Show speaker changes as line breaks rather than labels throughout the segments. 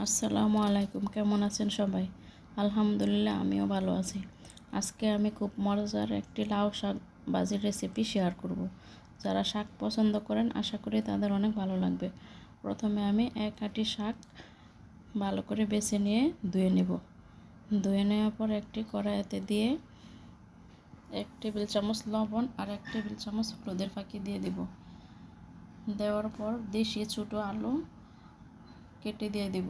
আসসালামু আলাইকুম, কেমন আছেন সবাই? আলহামদুলিল্লাহ, আমিও ভালো আছি। আজকে আমি খুব মজার একটি লাউ শাক ভাজির রেসিপি শেয়ার করব। যারা শাক পছন্দ করেন আশা করি তাদের অনেক ভালো লাগবে। প্রথমে আমি এক আঁটি শাক ভালো করে বেছে নিয়ে ধুয়ে নেব। ধুয়ে নেওয়ার পর একটি কড়াইতে দিয়ে 1 টেবিল চামচ লবণ আর 1 টেবিল চামচ হলুদের ফাঁকি দিয়ে দেব। দেওয়ার পর দেশি ছোটো আলু কেটে দিয়ে দেব।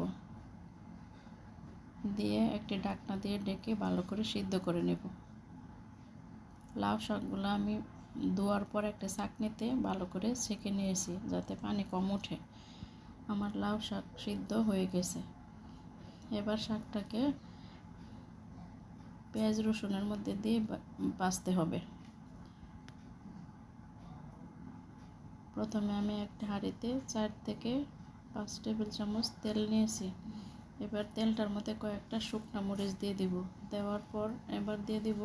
দিয়ে একটি ঢাকনা দিয়ে ঢেকে ভালো করে সিদ্ধ করে নেব। লাউ শাকগুলো আমি ধোয়ার পর একটা ছাঁকনিতে ভালো করে ছেঁকে নিয়েছি যাতে পানি কম ওঠে। আমার লাউ শাক সিদ্ধ হয়ে গেছে। এবার শাকটাকে পেঁয়াজ রসুনের মধ্যে দিয়ে ভাজতে হবে। প্রথমে আমি একটা হাঁড়িতে 4 থেকে 5 টেবিল চামচ তেল নিয়েছি। এবার তেলটার মধ্যে কয়েকটা শুকনো মরিচ দিয়ে দিব। দেওয়ার পর এবার দিয়ে দিব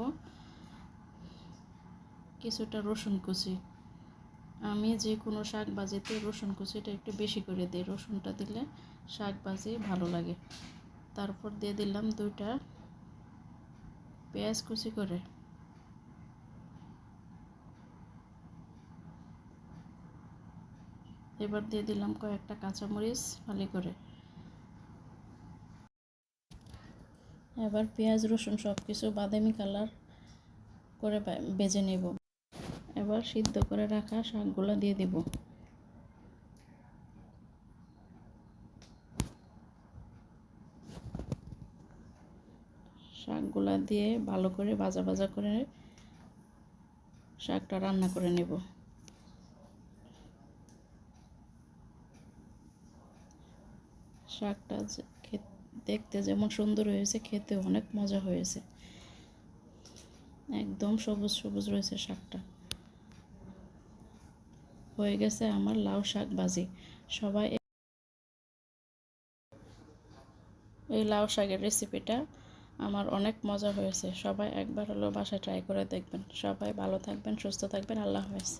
কিছুটা রসুন কুচি। আমি যে কোনো শাক ভাজিতে রসুন কুচিটা একটু বেশি করে দিই, রসুনটা দিলে শাক ভাজি ভালো লাগে। তারপর দিয়ে দিলাম 2টা পেঁয়াজ কুচি করে। এবার দিয়ে দিলাম কয়েকটা কাঁচামরিচ ফালি করে। এবার পেঁয়াজ রসুন সব কিছু বাদামি কালার করে ভেজে নেব। এবার সিদ্ধ করে রাখা শাকগুলো দিয়ে দেব। শাকগুলা দিয়ে ভালো করে ভাজা ভাজা করে শাকটা রান্না করে নেব। শাকটা দেখতে যেমন সুন্দর হয়েছে, খেতে অনেক মজা হয়েছে। একদম সবুজ সবুজ রয়েছে শাকটা। হয়ে গেছে আমার লাউ শাক ভাজি। সবাই এই লাউ শাকের রেসিপিটা আমার অনেক মজা হয়েছে। সবাই একবার হলেও বাসায় ট্রাই করে দেখবেন। সবাই ভালো থাকবেন, সুস্থ থাকবেন। আল্লাহ হাফেজ।